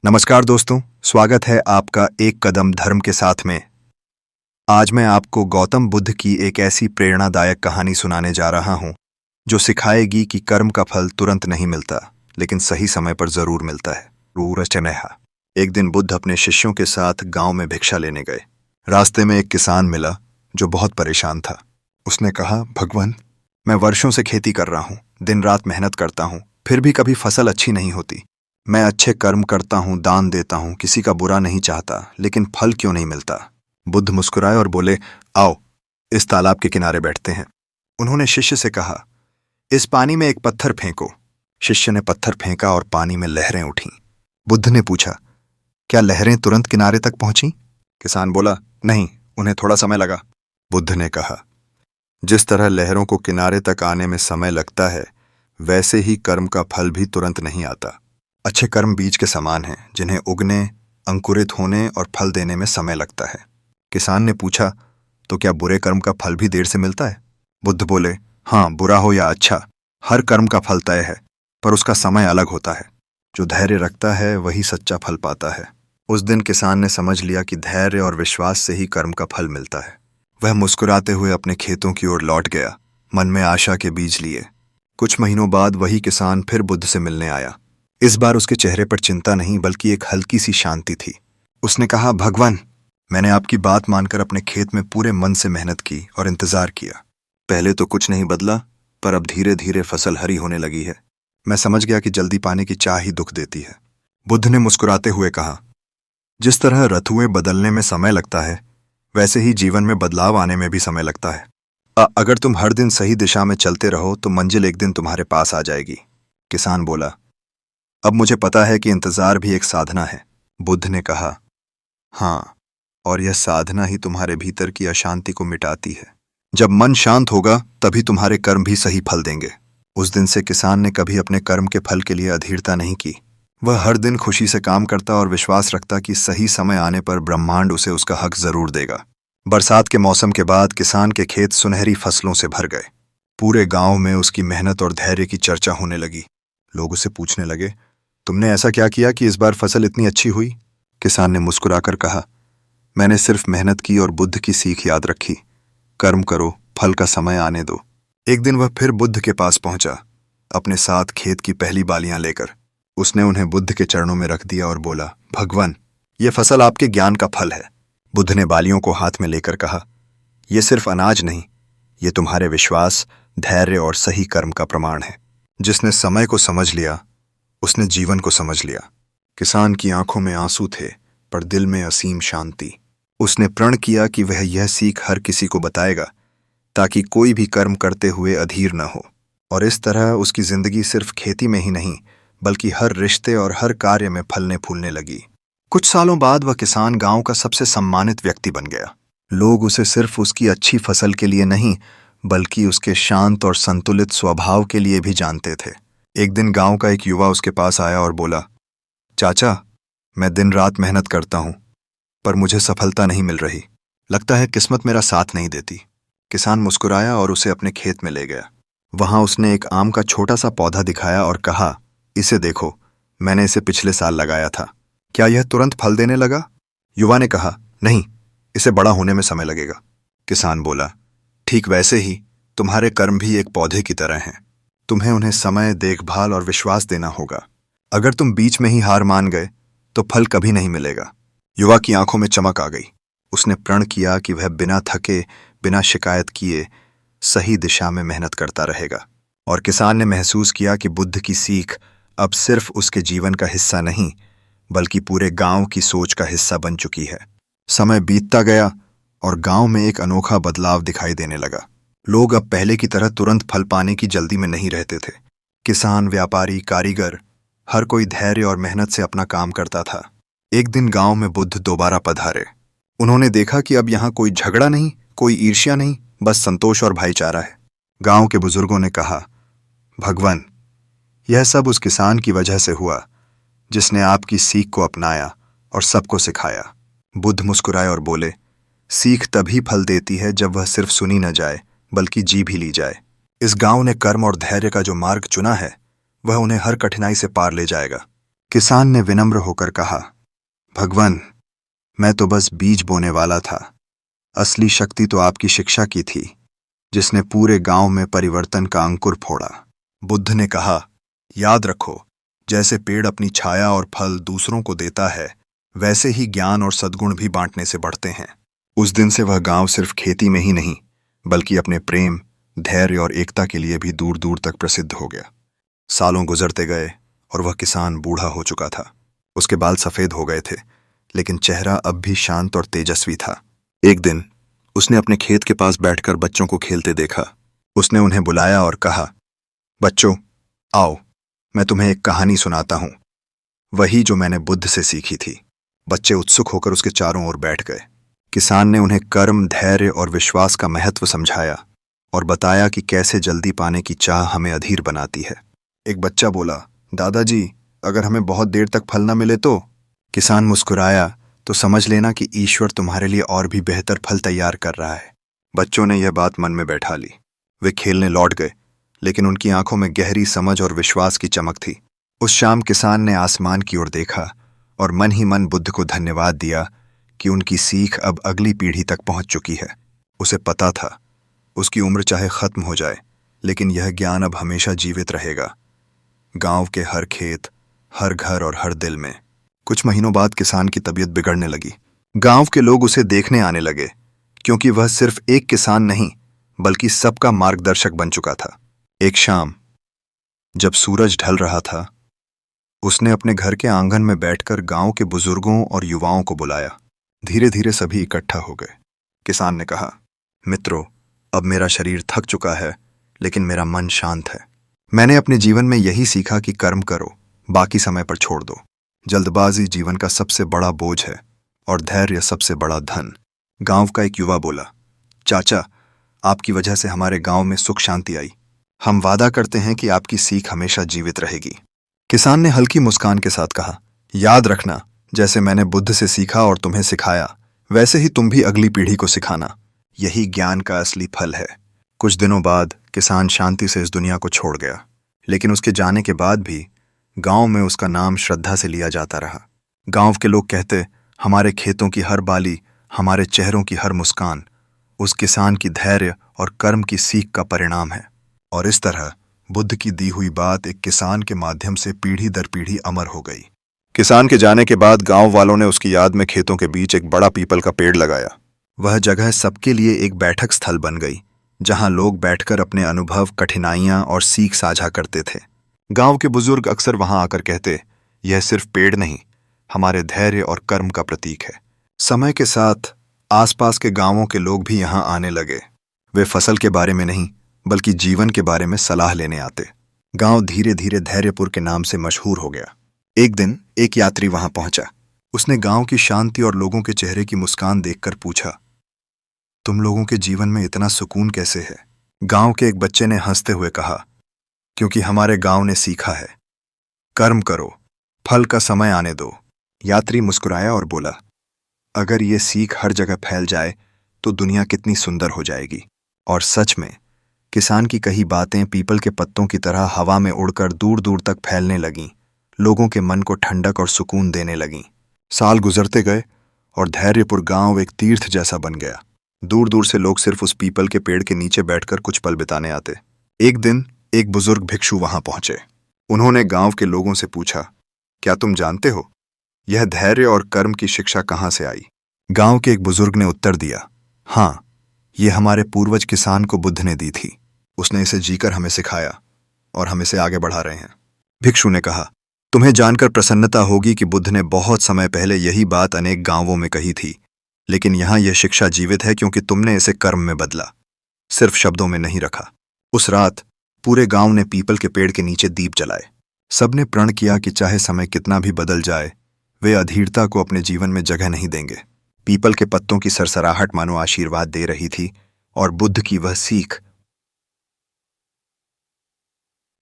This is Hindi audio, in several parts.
नमस्कार दोस्तों, स्वागत है आपका एक कदम धर्म के साथ में। आज मैं आपको गौतम बुद्ध की एक ऐसी प्रेरणादायक कहानी सुनाने जा रहा हूं जो सिखाएगी कि कर्म का फल तुरंत नहीं मिलता, लेकिन सही समय पर जरूर मिलता है। रूरचनेहा। एक दिन बुद्ध अपने शिष्यों के साथ गांव में भिक्षा लेने गए। रास्ते में एक किसान मिला जो बहुत परेशान था। उसने कहा, भगवान, मैं वर्षों से खेती कर रहा हूं, दिन रात मेहनत करता हूं, फिर भी कभी फसल अच्छी नहीं होती। मैं अच्छे कर्म करता हूं, दान देता हूं, किसी का बुरा नहीं चाहता, लेकिन फल क्यों नहीं मिलता? बुद्ध मुस्कुराए और बोले, आओ इस तालाब के किनारे बैठते हैं। उन्होंने शिष्य से कहा, इस पानी में एक पत्थर फेंको। शिष्य ने पत्थर फेंका और पानी में लहरें उठीं। बुद्ध ने पूछा, क्या लहरें तुरंत किनारे तक पहुंची? किसान बोला, नहीं, उन्हें थोड़ा समय लगा। बुद्ध ने कहा, जिस तरह लहरों को किनारे तक आने में समय लगता है, वैसे ही कर्म का फल भी तुरंत नहीं आता। अच्छे कर्म बीज के समान हैं, जिन्हें उगने, अंकुरित होने और फल देने में समय लगता है। किसान ने पूछा, तो क्या बुरे कर्म का फल भी देर से मिलता है? बुद्ध बोले, हाँ, बुरा हो या अच्छा, हर कर्म का फल तय है, पर उसका समय अलग होता है। जो धैर्य रखता है वही सच्चा फल पाता है। उस दिन किसान ने समझ लिया कि धैर्य और विश्वास से ही कर्म का फल मिलता है। वह मुस्कुराते हुए अपने खेतों की ओर लौट गया, मन में आशा के बीज लिए। कुछ महीनों बाद वही किसान फिर बुद्ध से मिलने आया। इस बार उसके चेहरे पर चिंता नहीं, बल्कि एक हल्की सी शांति थी। उसने कहा, भगवान, मैंने आपकी बात मानकर अपने खेत में पूरे मन से मेहनत की और इंतजार किया। पहले तो कुछ नहीं बदला, पर अब धीरे धीरे फसल हरी होने लगी है। मैं समझ गया कि जल्दी पाने की चाह ही दुख देती है। बुद्ध ने मुस्कुराते हुए कहा, जिस तरह ऋतुएं बदलने में समय लगता है, वैसे ही जीवन में बदलाव आने में भी समय लगता है। अगर तुम हर दिन सही दिशा में चलते रहो तो मंजिल एक दिन तुम्हारे पास आ जाएगी। किसान बोला, अब मुझे पता है कि इंतजार भी एक साधना है। बुद्ध ने कहा, हाँ, और यह साधना ही तुम्हारे भीतर की अशांति को मिटाती है। जब मन शांत होगा तभी तुम्हारे कर्म भी सही फल देंगे। उस दिन से किसान ने कभी अपने कर्म के फल के लिए अधीरता नहीं की। वह हर दिन खुशी से काम करता और विश्वास रखता कि सही समय आने पर ब्रह्मांड उसे उसका हक जरूर देगा। बरसात के मौसम के बाद किसान के खेत सुनहरी फसलों से भर गए। पूरे गांव में उसकी मेहनत और धैर्य की चर्चा होने लगी। लोग उसे पूछने लगे, तुमने ऐसा क्या किया कि इस बार फसल इतनी अच्छी हुई? किसान ने मुस्कुराकर कहा, मैंने सिर्फ मेहनत की और बुद्ध की सीख याद रखी। कर्म करो, फल का समय आने दो। एक दिन वह फिर बुद्ध के पास पहुंचा, अपने साथ खेत की पहली बालियां लेकर। उसने उन्हें बुद्ध के चरणों में रख दिया और बोला, भगवान, यह फसल आपके ज्ञान का फल है। बुद्ध ने बालियों को हाथ में लेकर कहा, यह सिर्फ अनाज नहीं, ये तुम्हारे विश्वास, धैर्य और सही कर्म का प्रमाण है। जिसने समय को समझ लिया, उसने जीवन को समझ लिया। किसान की आंखों में आंसू थे, पर दिल में असीम शांति। उसने प्रण किया कि वह यह सीख हर किसी को बताएगा, ताकि कोई भी कर्म करते हुए अधीर न हो। और इस तरह उसकी जिंदगी सिर्फ खेती में ही नहीं, बल्कि हर रिश्ते और हर कार्य में फलने फूलने लगी। कुछ सालों बाद वह किसान गांव का सबसे सम्मानित व्यक्ति बन गया। लोग उसे सिर्फ उसकी अच्छी फसल के लिए नहीं, बल्कि उसके शांत और संतुलित स्वभाव के लिए भी जानते थे। एक दिन गांव का एक युवा उसके पास आया और बोला, चाचा, मैं दिन रात मेहनत करता हूं, पर मुझे सफलता नहीं मिल रही। लगता है किस्मत मेरा साथ नहीं देती। किसान मुस्कुराया और उसे अपने खेत में ले गया। वहां उसने एक आम का छोटा सा पौधा दिखाया और कहा, इसे देखो, मैंने इसे पिछले साल लगाया था। क्या यह तुरंत फल देने लगा? युवा ने कहा, नहीं, इसे बड़ा होने में समय लगेगा। किसान बोला, ठीक वैसे ही तुम्हारे कर्म भी एक पौधे की तरह हैं। तुम्हें उन्हें समय, देखभाल और विश्वास देना होगा। अगर तुम बीच में ही हार मान गए तो फल कभी नहीं मिलेगा। युवा की आंखों में चमक आ गई। उसने प्रण किया कि वह बिना थके, बिना शिकायत किए सही दिशा में मेहनत करता रहेगा। और किसान ने महसूस किया कि बुद्ध की सीख अब सिर्फ उसके जीवन का हिस्सा नहीं, बल्कि पूरे गांव की सोच का हिस्सा बन चुकी है। समय बीतता गया और गांव में एक अनोखा बदलाव दिखाई देने लगा। लोग अब पहले की तरह तुरंत फल पाने की जल्दी में नहीं रहते थे। किसान, व्यापारी, कारीगर, हर कोई धैर्य और मेहनत से अपना काम करता था। एक दिन गांव में बुद्ध दोबारा पधारे। उन्होंने देखा कि अब यहाँ कोई झगड़ा नहीं, कोई ईर्ष्या नहीं, बस संतोष और भाईचारा है। गांव के बुजुर्गों ने कहा, भगवान, यह सब उस किसान की वजह से हुआ जिसने आपकी सीख को अपनाया और सबको सिखाया। बुद्ध मुस्कुराए और बोले, सीख तभी फल देती है जब वह सिर्फ सुनी न जाए, बल्कि जी भी ली जाए। इस गांव ने कर्म और धैर्य का जो मार्ग चुना है, वह उन्हें हर कठिनाई से पार ले जाएगा। किसान ने विनम्र होकर कहा, भगवान, मैं तो बस बीज बोने वाला था। असली शक्ति तो आपकी शिक्षा की थी, जिसने पूरे गांव में परिवर्तन का अंकुर फोड़ा। बुद्ध ने कहा, याद रखो, जैसे पेड़ अपनी छाया और फल दूसरों को देता है, वैसे ही ज्ञान और सद्गुण भी बांटने से बढ़ते हैं। उस दिन से वह गांव सिर्फ खेती में ही नहीं, बल्कि अपने प्रेम, धैर्य और एकता के लिए भी दूर दूर तक प्रसिद्ध हो गया। सालों गुजरते गए और वह किसान बूढ़ा हो चुका था। उसके बाल सफेद हो गए थे, लेकिन चेहरा अब भी शांत और तेजस्वी था। एक दिन उसने अपने खेत के पास बैठकर बच्चों को खेलते देखा। उसने उन्हें बुलाया और कहा, बच्चों, आओ, मैं तुम्हें एक कहानी सुनाता हूं, वही जो मैंने बुद्ध से सीखी थी। बच्चे उत्सुक होकर उसके चारों ओर बैठ गए। किसान ने उन्हें कर्म, धैर्य और विश्वास का महत्व समझाया और बताया कि कैसे जल्दी पाने की चाह हमें अधीर बनाती है। एक बच्चा बोला, दादाजी, अगर हमें बहुत देर तक फल न मिले तो? किसान मुस्कुराया, तो समझ लेना कि ईश्वर तुम्हारे लिए और भी बेहतर फल तैयार कर रहा है। बच्चों ने यह बात मन में बैठा ली। वे खेलने लौट गए, लेकिन उनकी आंखों में गहरी समझ और विश्वास की चमक थी। उस शाम किसान ने आसमान की ओर देखा और मन ही मन बुद्ध को धन्यवाद दिया कि उनकी सीख अब अगली पीढ़ी तक पहुंच चुकी है। उसे पता था, उसकी उम्र चाहे खत्म हो जाए, लेकिन यह ज्ञान अब हमेशा जीवित रहेगा, गांव के हर खेत, हर घर और हर दिल में। कुछ महीनों बाद किसान की तबीयत बिगड़ने लगी। गांव के लोग उसे देखने आने लगे, क्योंकि वह सिर्फ एक किसान नहीं, बल्कि सबका मार्गदर्शक बन चुका था। एक शाम जब सूरज ढल रहा था, उसने अपने घर के आंगन में बैठकर गांव के बुजुर्गों और युवाओं को बुलाया। धीरे धीरे सभी इकट्ठा हो गए। किसान ने कहा, मित्रों, अब मेरा शरीर थक चुका है, लेकिन मेरा मन शांत है। मैंने अपने जीवन में यही सीखा कि कर्म करो, बाकी समय पर छोड़ दो। जल्दबाजी जीवन का सबसे बड़ा बोझ है और धैर्य सबसे बड़ा धन। गांव का एक युवा बोला, चाचा, आपकी वजह से हमारे गांव में सुख शांति आई। हम वादा करते हैं कि आपकी सीख हमेशा जीवित रहेगी। किसान ने हल्की मुस्कान के साथ कहा, याद रखना, जैसे मैंने बुद्ध से सीखा और तुम्हें सिखाया, वैसे ही तुम भी अगली पीढ़ी को सिखाना। यही ज्ञान का असली फल है। कुछ दिनों बाद किसान शांति से इस दुनिया को छोड़ गया, लेकिन उसके जाने के बाद भी गांव में उसका नाम श्रद्धा से लिया जाता रहा। गांव के लोग कहते, हमारे खेतों की हर बाली, हमारे चेहरों की हर मुस्कान उस किसान की धैर्य और कर्म की सीख का परिणाम है। और इस तरह बुद्ध की दी हुई बात एक किसान के माध्यम से पीढ़ी दर पीढ़ी अमर हो गई। किसान के जाने के बाद गांव वालों ने उसकी याद में खेतों के बीच एक बड़ा पीपल का पेड़ लगाया। वह जगह सबके लिए एक बैठक स्थल बन गई, जहां लोग बैठकर अपने अनुभव, कठिनाइयां और सीख साझा करते थे। गांव के बुजुर्ग अक्सर वहां आकर कहते, यह सिर्फ पेड़ नहीं, हमारे धैर्य और कर्म का प्रतीक है। समय के साथ आसपास के गांवों के लोग भी यहां आने लगे। वे फसल के बारे में नहीं, बल्कि जीवन के बारे में सलाह लेने आते। गांव धीरे धीरे धैर्यपुर के नाम से मशहूर हो गया। एक दिन एक यात्री वहां पहुंचा। उसने गांव की शांति और लोगों के चेहरे की मुस्कान देखकर पूछा, तुम लोगों के जीवन में इतना सुकून कैसे है? गांव के एक बच्चे ने हंसते हुए कहा, क्योंकि हमारे गांव ने सीखा है, कर्म करो, फल का समय आने दो। यात्री मुस्कुराया और बोला, अगर ये सीख हर जगह फैल जाए तो दुनिया कितनी सुंदर हो जाएगी। और सच में किसान की कही बातें पीपल के पत्तों की तरह हवा में उड़कर दूर दूर तक फैलने लगीं, लोगों के मन को ठंडक और सुकून देने लगीं। साल गुजरते गए और धैर्यपुर गांव एक तीर्थ जैसा बन गया। दूर दूर से लोग सिर्फ उस पीपल के पेड़ के नीचे बैठकर कुछ पल बिताने आते। एक दिन एक बुजुर्ग भिक्षु वहां पहुंचे। उन्होंने गांव के लोगों से पूछा, क्या तुम जानते हो, यह धैर्य और कर्म की शिक्षा कहां से आई? गांव के एक बुजुर्ग ने उत्तर दिया, हाँ, ये हमारे पूर्वज किसान को बुद्ध ने दी थी। उसने इसे जीकर हमें सिखाया और हम इसे आगे बढ़ा रहे हैं। भिक्षु ने कहा, तुम्हें जानकर प्रसन्नता होगी कि बुद्ध ने बहुत समय पहले यही बात अनेक गांवों में कही थी, लेकिन यहां यह शिक्षा जीवित है क्योंकि तुमने इसे कर्म में बदला, सिर्फ शब्दों में नहीं रखा। उस रात पूरे गांव ने पीपल के पेड़ के नीचे दीप जलाए। सबने प्रण किया कि चाहे समय कितना भी बदल जाए, वे अधीरता को अपने जीवन में जगह नहीं देंगे। पीपल के पत्तों की सरसराहट मानो आशीर्वाद दे रही थी और बुद्ध की वह सीख।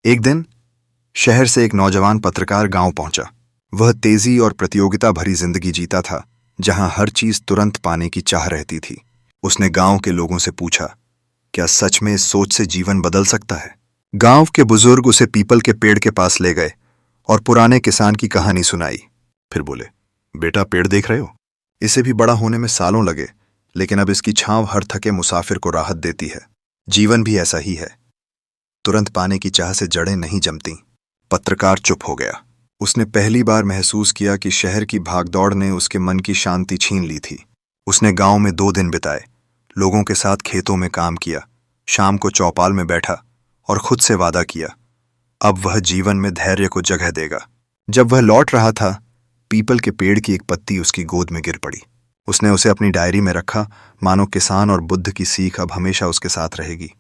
एक दिन शहर से एक नौजवान पत्रकार गांव पहुंचा। वह तेजी और प्रतियोगिता भरी जिंदगी जीता था, जहां हर चीज तुरंत पाने की चाह रहती थी। उसने गांव के लोगों से पूछा, क्या सच में इस सोच से जीवन बदल सकता है? गांव के बुजुर्ग उसे पीपल के पेड़ के पास ले गए और पुराने किसान की कहानी सुनाई। फिर बोले, बेटा पेड़ देख रहे हो, इसे भी बड़ा होने में सालों लगे, लेकिन अब इसकी छांव हर थके मुसाफिर को राहत देती है। जीवन भी ऐसा ही है, तुरंत पाने की चाह से जड़ें नहीं जमती। पत्रकार चुप हो गया। उसने पहली बार महसूस किया कि शहर की भागदौड़ ने उसके मन की शांति छीन ली थी। उसने गांव में 2 दिन बिताए, लोगों के साथ खेतों में काम किया, शाम को चौपाल में बैठा और खुद से वादा किया, अब वह जीवन में धैर्य को जगह देगा। जब वह लौट रहा था, पीपल के पेड़ की एक पत्ती उसकी गोद में गिर पड़ी। उसने उसे अपनी डायरी में रखा, मानो किसान और बुद्ध की सीख अब हमेशा उसके साथ रहेगी।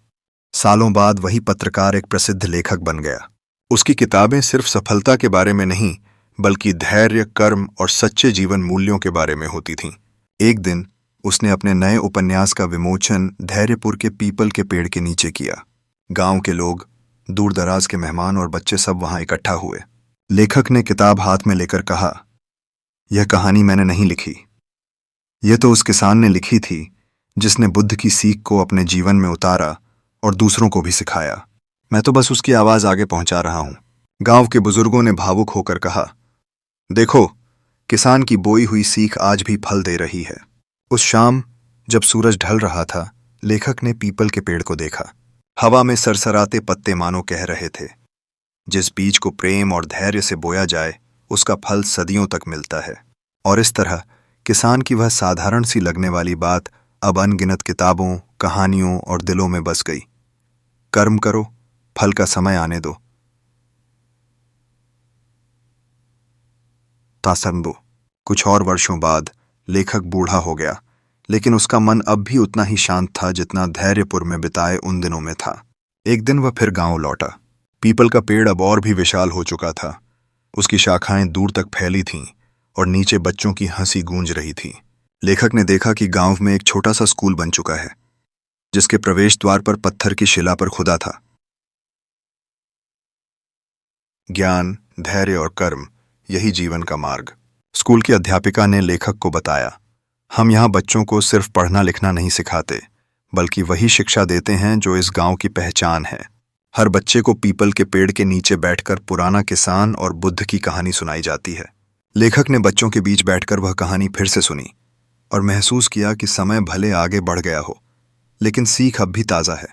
सालों बाद वही पत्रकार एक प्रसिद्ध लेखक बन गया। उसकी किताबें सिर्फ सफलता के बारे में नहीं, बल्कि धैर्य, कर्म और सच्चे जीवन मूल्यों के बारे में होती थीं। एक दिन उसने अपने नए उपन्यास का विमोचन धैर्यपुर के पीपल के पेड़ के नीचे किया। गांव के लोग, दूर दराज के मेहमान और बच्चे सब वहां इकट्ठा हुए। लेखक ने किताब हाथ में लेकर कहा, यह कहानी मैंने नहीं लिखी, यह तो उस किसान ने लिखी थी जिसने बुद्ध की सीख को अपने जीवन में उतारा और दूसरों को भी सिखाया। मैं तो बस उसकी आवाज आगे पहुंचा रहा हूं। गांव के बुजुर्गों ने भावुक होकर कहा, देखो, किसान की बोई हुई सीख आज भी फल दे रही है। उस शाम जब सूरज ढल रहा था, लेखक ने पीपल के पेड़ को देखा। हवा में सरसराते पत्ते मानो कह रहे थे, जिस बीज को प्रेम और धैर्य से बोया जाए, उसका फल सदियों तक मिलता है। और इस तरह किसान की वह साधारण सी लगने वाली बात अब अनगिनत किताबों, कहानियों और दिलों में बस गई। कर्म करो, फल का समय आने दो। तासंबो। कुछ और वर्षों बाद लेखक बूढ़ा हो गया, लेकिन उसका मन अब भी उतना ही शांत था जितना धैर्यपुर में बिताए उन दिनों में था। एक दिन वह फिर गांव लौटा। पीपल का पेड़ अब और भी विशाल हो चुका था। उसकी शाखाएं दूर तक फैली थीं और नीचे बच्चों की हंसी गूंज रही थी। लेखक ने देखा कि गांव में एक छोटा सा स्कूल बन चुका है, जिसके प्रवेश द्वार पर पत्थर की शिला पर खुदा था, ज्ञान, धैर्य और कर्म, यही जीवन का मार्ग। स्कूल की अध्यापिका ने लेखक को बताया, हम यहाँ बच्चों को सिर्फ पढ़ना लिखना नहीं सिखाते, बल्कि वही शिक्षा देते हैं जो इस गांव की पहचान है। हर बच्चे को पीपल के पेड़ के नीचे बैठकर पुराना किसान और बुद्ध की कहानी सुनाई जाती है। लेखक ने बच्चों के बीच बैठकर वह कहानी फिर से सुनी और महसूस किया कि समय भले आगे बढ़ गया हो, लेकिन सीख अब भी ताज़ा है,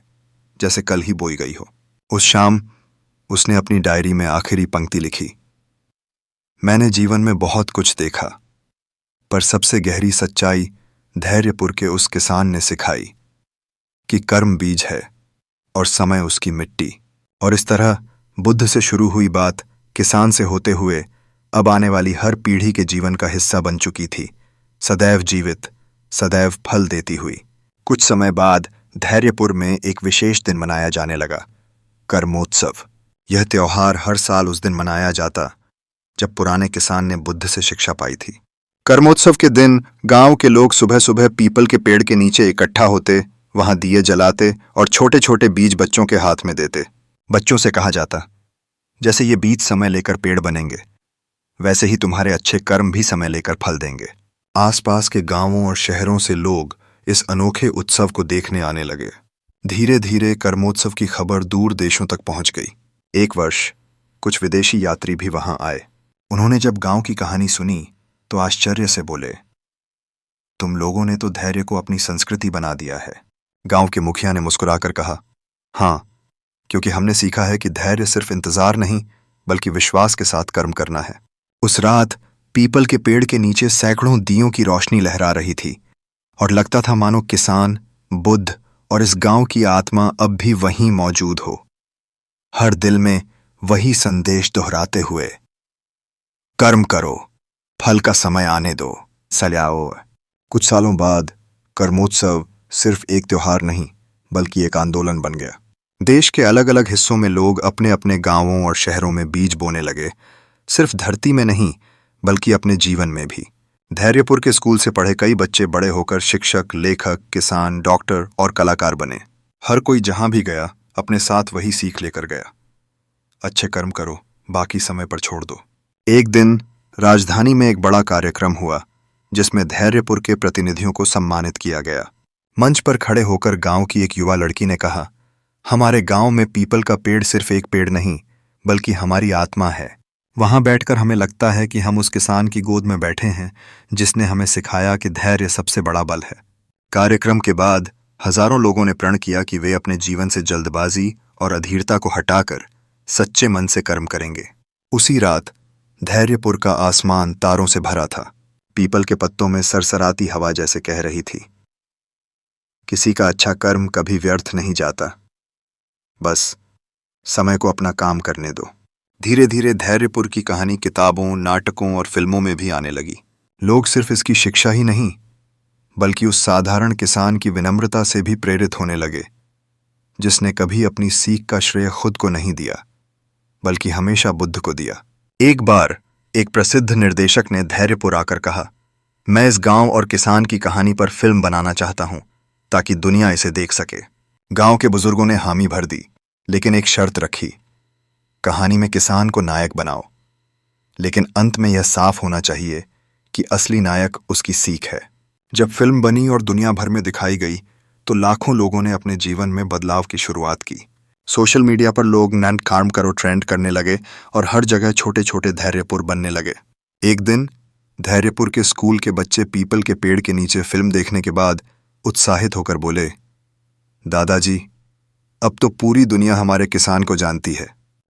जैसे कल ही बोई गई हो। उस शाम उसने अपनी डायरी में आखिरी पंक्ति लिखी, मैंने जीवन में बहुत कुछ देखा, पर सबसे गहरी सच्चाई धैर्यपुर के उस किसान ने सिखाई कि कर्म बीज है और समय उसकी मिट्टी। और इस तरह बुद्ध से शुरू हुई बात किसान से होते हुए अब आने वाली हर पीढ़ी के जीवन का हिस्सा बन चुकी थी, सदैव जीवित, सदैव फल देती हुई। कुछ समय बाद धैर्यपुर में एक विशेष दिन मनाया जाने लगा, कर्मोत्सव। यह त्योहार हर साल उस दिन मनाया जाता जब पुराने किसान ने बुद्ध से शिक्षा पाई थी। कर्मोत्सव के दिन गांव के लोग सुबह सुबह पीपल के पेड़ के नीचे इकट्ठा होते, वहां दिए जलाते और छोटे छोटे बीज बच्चों के हाथ में देते। बच्चों से कहा जाता, जैसे ये बीज समय लेकर पेड़ बनेंगे, वैसे ही तुम्हारे अच्छे कर्म भी समय लेकर फल देंगे। आसपास के गांवों और शहरों से लोग इस अनोखे उत्सव को देखने आने लगे। धीरे धीरे कर्मोत्सव की खबर दूर देशों तक पहुंच गई। एक वर्ष कुछ विदेशी यात्री भी वहां आए। उन्होंने जब गांव की कहानी सुनी तो आश्चर्य से बोले, तुम लोगों ने तो धैर्य को अपनी संस्कृति बना दिया है। गांव के मुखिया ने मुस्कुराकर कहा, हाँ, क्योंकि हमने सीखा है कि धैर्य सिर्फ इंतजार नहीं, बल्कि विश्वास के साथ कर्म करना है। उस रात पीपल के पेड़ के नीचे सैकड़ों दियों की रोशनी लहरा रही थी और लगता था मानो किसान, बुद्ध और इस गांव की आत्मा अब भी वहीं मौजूद हो, हर दिल में वही संदेश दोहराते हुए, कर्म करो, फल का समय आने दो, सल्याओ। कुछ सालों बाद कर्मोत्सव सिर्फ एक त्योहार नहीं, बल्कि एक आंदोलन बन गया। देश के अलग अलग हिस्सों में लोग अपने अपने गांवों और शहरों में बीज बोने लगे, सिर्फ धरती में नहीं, बल्कि अपने जीवन में भी। धैर्यपुर के स्कूल से पढ़े कई बच्चे बड़े होकर शिक्षक, लेखक, किसान, डॉक्टर और कलाकार बने। हर कोई जहां भी गया अपने साथ वही सीख लेकर गया, अच्छे कर्म करो, बाकी समय पर छोड़ दो। एक दिन राजधानी में एक बड़ा कार्यक्रम हुआ, जिसमें धैर्यपुर के प्रतिनिधियों को सम्मानित किया गया। मंच पर खड़े होकर गांव की एक युवा लड़की ने कहा, हमारे गांव में पीपल का पेड़ सिर्फ एक पेड़ नहीं, बल्कि हमारी आत्मा है। वहां बैठकर हमें लगता है कि हम उस किसान की गोद में बैठे हैं जिसने हमें सिखाया कि धैर्य सबसे बड़ा बल है। कार्यक्रम के बाद हजारों लोगों ने प्रण किया कि वे अपने जीवन से जल्दबाजी और अधीरता को हटाकर सच्चे मन से कर्म करेंगे। उसी रात धैर्यपुर का आसमान तारों से भरा था। पीपल के पत्तों में सरसराती हवा जैसे कह रही थी, किसी का अच्छा कर्म कभी व्यर्थ नहीं जाता, बस समय को अपना काम करने दो। धीरे धीरे धैर्यपुर की कहानी किताबों, नाटकों और फिल्मों में भी आने लगी। लोग सिर्फ इसकी शिक्षा ही नहीं बल्कि उस साधारण किसान की विनम्रता से भी प्रेरित होने लगे, जिसने कभी अपनी सीख का श्रेय खुद को नहीं दिया बल्कि हमेशा बुद्ध को दिया। एक बार एक प्रसिद्ध निर्देशक ने धैर्यपुर आकर कहा, मैं इस गांव और किसान की कहानी पर फिल्म बनाना चाहता हूं ताकि दुनिया इसे देख सके। गांव के बुजुर्गों ने हामी भर दी, लेकिन एक शर्त रखी, कहानी में किसान को नायक बनाओ, लेकिन अंत में यह साफ होना चाहिए कि असली नायक उसकी सीख है। जब फिल्म बनी और दुनिया भर में दिखाई गई तो लाखों लोगों ने अपने जीवन में बदलाव की शुरुआत की। सोशल मीडिया पर लोग नैन कार्म करो ट्रेंड करने लगे और हर जगह छोटे छोटे धैर्यपुर बनने लगे। एक दिन धैर्यपुर के स्कूल के बच्चे पीपल के पेड़ के नीचे फिल्म देखने के बाद उत्साहित होकर बोले, दादाजी, अब तो पूरी दुनिया हमारे किसान को जानती है।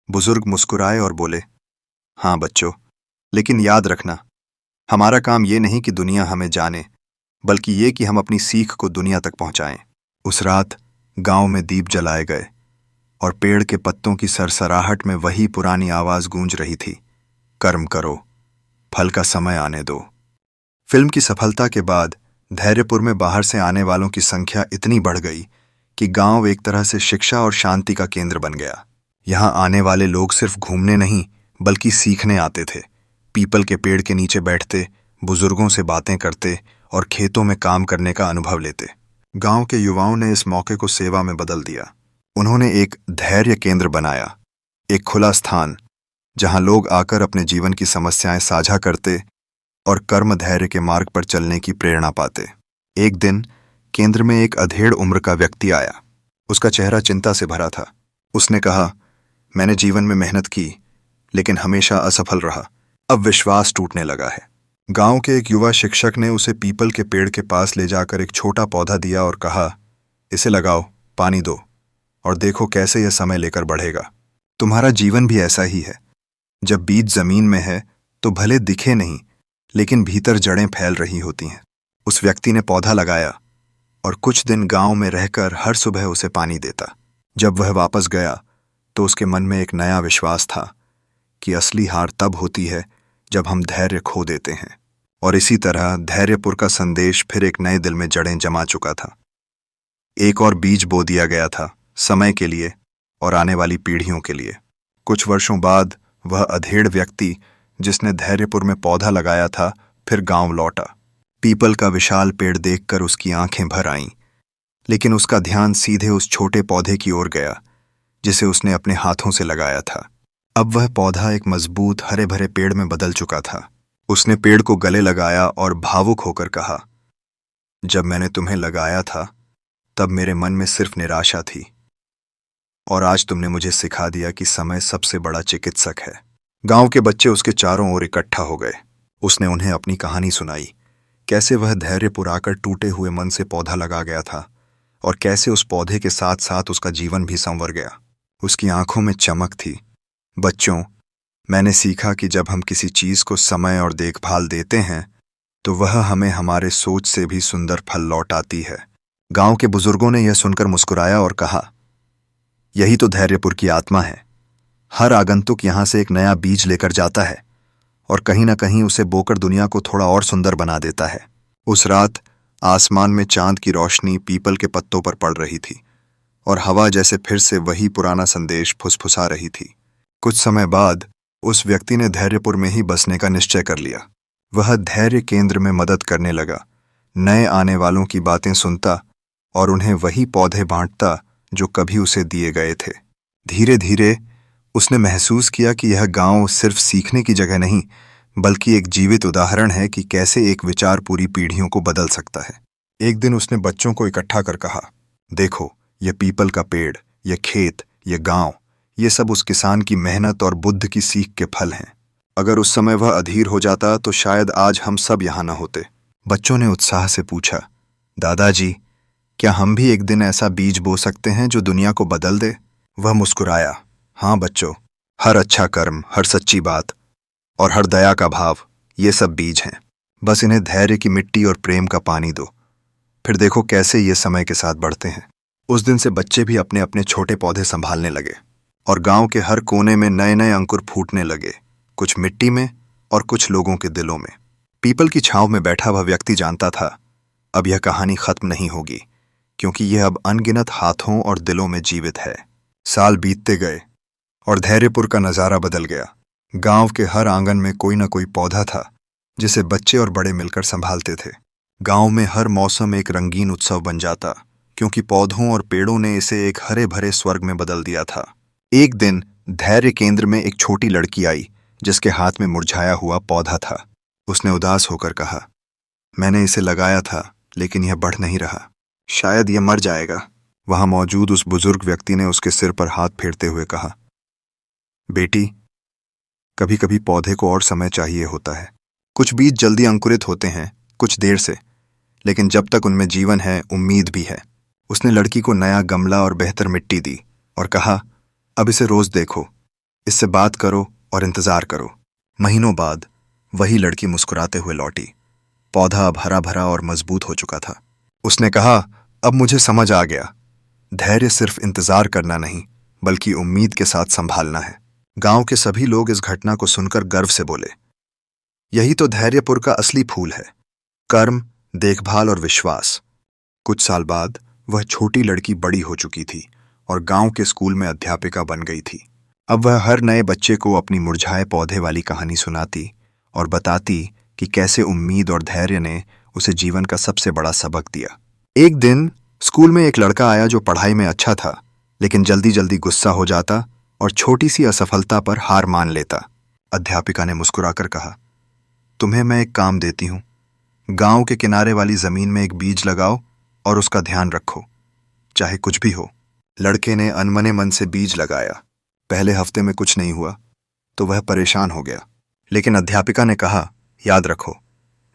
बुजुर्ग मुस्कुराए और बोले, हाँ बच्चों, लेकिन याद रखना, हमारा काम ये नहीं कि दुनिया हमें जाने, बल्कि ये कि हम अपनी सीख को दुनिया तक पहुंचाएं। उस रात गांव में दीप जलाए गए और पेड़ के पत्तों की सरसराहट में वही पुरानी आवाज गूंज रही थी, कर्म करो, फल का समय आने दो। फिल्म की सफलता के बाद धैर्यपुर में बाहर से आने वालों की संख्या इतनी बढ़ गई कि गांव एक तरह से शिक्षा और शांति का केंद्र बन गया। यहां आने वाले लोग सिर्फ घूमने नहीं बल्कि सीखने आते थे। पीपल के पेड़ के नीचे बैठते, बुजुर्गों से बातें करते और खेतों में काम करने का अनुभव लेते। गांव के युवाओं ने इस मौके को सेवा में बदल दिया। उन्होंने एक धैर्य केंद्र बनाया, एक खुला स्थान जहां लोग आकर अपने जीवन की समस्याएं साझा करते और कर्म धैर्य के मार्ग पर चलने की प्रेरणा पाते। एक दिन केंद्र में एक अधेड़ उम्र का व्यक्ति आया। उसका चेहरा चिंता से भरा था। उसने कहा, मैंने जीवन में मेहनत की लेकिन हमेशा असफल रहा, अब विश्वास टूटने लगा है। गांव के एक युवा शिक्षक ने उसे पीपल के पेड़ के पास ले जाकर एक छोटा पौधा दिया और कहा, इसे लगाओ, पानी दो और देखो कैसे यह समय लेकर बढ़ेगा। तुम्हारा जीवन भी ऐसा ही है। जब बीज जमीन में है तो भले दिखे नहीं, लेकिन भीतर जड़ें फैल रही होती हैं। उस व्यक्ति ने पौधा लगाया और कुछ दिन गांव में रहकर हर सुबह उसे पानी देता। जब वह वापस गया तो उसके मन में एक नया विश्वास था कि असली हार तब होती है जब हम धैर्य खो देते हैं। और इसी तरह धैर्यपुर का संदेश फिर एक नए दिल में जड़ें जमा चुका था। एक और बीज बो दिया गया था, समय के लिए और आने वाली पीढ़ियों के लिए। कुछ वर्षों बाद वह अधेड़ व्यक्ति जिसने धैर्यपुर में पौधा लगाया था फिर गांव लौटा। पीपल का विशाल पेड़ देखकर उसकी आंखें भर आईं, लेकिन उसका ध्यान सीधे उस छोटे पौधे की ओर गया जिसे उसने अपने हाथों से लगाया था। अब वह पौधा एक मजबूत हरे भरे पेड़ में बदल चुका था। उसने पेड़ को गले लगाया और भावुक होकर कहा, जब मैंने तुम्हें लगाया था तब मेरे मन में सिर्फ निराशा थी, और आज तुमने मुझे सिखा दिया कि समय सबसे बड़ा चिकित्सक है। गांव के बच्चे उसके चारों ओर इकट्ठा हो गए। उसने उन्हें अपनी कहानी सुनाई, कैसे वह धैर्यपुर आकर टूटे हुए मन से पौधा लगा गया था और कैसे उस पौधे के साथ साथ उसका जीवन भी संवर गया। उसकी आंखों में चमक थी। बच्चों, मैंने सीखा कि जब हम किसी चीज को समय और देखभाल देते हैं तो वह हमें हमारे सोच से भी सुंदर फल लौट आती है। गांव के बुजुर्गों ने यह सुनकर मुस्कुराया और कहा, यही तो धैर्यपुर की आत्मा है। हर आगंतुक यहां से एक नया बीज लेकर जाता है और कहीं ना कहीं उसे बोकर दुनिया को थोड़ा और सुंदर बना देता है। उस रात आसमान में चांद की रोशनी पीपल के पत्तों पर पड़ रही थी और हवा जैसे फिर से वही पुराना संदेश फुसफुसा रही थी। कुछ समय बाद उस व्यक्ति ने धैर्यपुर में ही बसने का निश्चय कर लिया। वह धैर्य केंद्र में मदद करने लगा, नए आने वालों की बातें सुनता और उन्हें वही पौधे बांटता जो कभी उसे दिए गए थे। धीरे धीरे उसने महसूस किया कि यह गांव सिर्फ सीखने की जगह नहीं बल्कि एक जीवित उदाहरण है कि कैसे एक विचार पूरी पीढ़ियों को बदल सकता है। एक दिन उसने बच्चों को इकट्ठा कर कहा, देखो, यह पीपल का पेड़, यह खेत, यह गांव, ये सब उस किसान की मेहनत और बुद्ध की सीख के फल हैं। अगर उस समय वह अधीर हो जाता तो शायद आज हम सब यहाँ न होते। बच्चों ने उत्साह से पूछा, दादाजी, क्या हम भी एक दिन ऐसा बीज बो सकते हैं जो दुनिया को बदल दे? वह मुस्कुराया, हाँ बच्चों, हर अच्छा कर्म, हर सच्ची बात और हर दया का भाव, ये सब बीज हैं। बस इन्हें धैर्य की मिट्टी और प्रेम का पानी दो, फिर देखो कैसे ये समय के साथ बढ़ते हैं। उस दिन से बच्चे भी अपने अपने छोटे पौधे संभालने लगे और गांव के हर कोने में नए नए अंकुर फूटने लगे, कुछ मिट्टी में और कुछ लोगों के दिलों में। पीपल की छांव में बैठा वह व्यक्ति जानता था, अब यह कहानी खत्म नहीं होगी, क्योंकि यह अब अनगिनत हाथों और दिलों में जीवित है। साल बीतते गए और धैर्यपुर का नजारा बदल गया। गांव के हर आंगन में कोई न कोई पौधा था जिसे बच्चे और बड़े मिलकर संभालते थे। गांव में हर मौसम एक रंगीन उत्सव बन जाता, क्योंकि पौधों और पेड़ों ने इसे एक हरे भरे स्वर्ग में बदल दिया था। एक दिन धैर्य केंद्र में एक छोटी लड़की आई जिसके हाथ में मुरझाया हुआ पौधा था। उसने उदास होकर कहा, मैंने इसे लगाया था लेकिन यह बढ़ नहीं रहा, शायद यह मर जाएगा। वहां मौजूद उस बुजुर्ग व्यक्ति ने उसके सिर पर हाथ फेरते हुए कहा, बेटी, कभी कभी पौधे को और समय चाहिए होता है। कुछ बीज जल्दी अंकुरित होते हैं, कुछ देर से, लेकिन जब तक उनमें जीवन है उम्मीद भी है। उसने लड़की को नया गमला और बेहतर मिट्टी दी और कहा, अब इसे रोज देखो, इससे बात करो और इंतजार करो। महीनों बाद वही लड़की मुस्कुराते हुए लौटी। पौधा अब हरा भरा और मजबूत हो चुका था। उसने कहा, अब मुझे समझ आ गया, धैर्य सिर्फ इंतजार करना नहीं बल्कि उम्मीद के साथ संभालना है। गांव के सभी लोग इस घटना को सुनकर गर्व से बोले, यही तो धैर्यपुर का असली फूल है, कर्म, देखभाल और विश्वास। कुछ साल बाद वह छोटी लड़की बड़ी हो चुकी थी और गांव के स्कूल में अध्यापिका बन गई थी। अब वह हर नए बच्चे को अपनी मुरझाए पौधे वाली कहानी सुनाती और बताती कि कैसे उम्मीद और धैर्य ने उसे जीवन का सबसे बड़ा सबक दिया। एक दिन स्कूल में एक लड़का आया जो पढ़ाई में अच्छा था, लेकिन जल्दी जल्दी गुस्सा हो जाता और छोटी सी असफलता पर हार मान लेता। अध्यापिका ने मुस्कुराकर कहा, तुम्हें मैं एक काम देती हूं, गांव के किनारे वाली जमीन में एक बीज लगाओ और उसका ध्यान रखो, चाहे कुछ भी हो। लड़के ने अनमने मन से बीज लगाया। पहले हफ्ते में कुछ नहीं हुआ तो वह परेशान हो गया, लेकिन अध्यापिका ने कहा, याद रखो,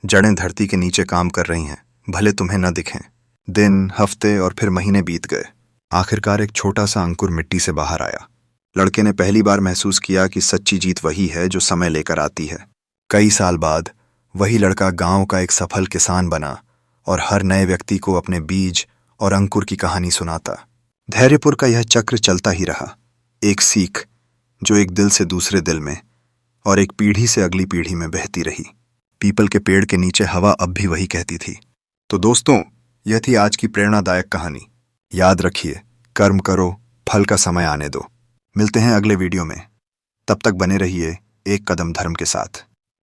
जड़ें धरती के नीचे काम कर रही हैं, भले तुम्हें न दिखें। दिन, हफ्ते और फिर महीने बीत गए। आखिरकार एक छोटा सा अंकुर मिट्टी से बाहर आया। लड़के ने पहली बार महसूस किया कि सच्ची जीत वही है जो समय लेकर आती है। कई साल बाद वही लड़का गांव का एक सफल किसान बना और हर नए व्यक्ति को अपने बीज और अंकुर की कहानी सुनाता। धैर्यपुर का यह चक्र चलता ही रहा, एक सीख जो एक दिल से दूसरे दिल में और एक पीढ़ी से अगली पीढ़ी में बहती रही। पीपल के पेड़ के नीचे हवा अब भी वही कहती थी। तो दोस्तों, यह थी आज की प्रेरणादायक कहानी। याद रखिए, कर्म करो, फल का समय आने दो। मिलते हैं अगले वीडियो में, तब तक बने रहिए एक कदम धर्म के साथ।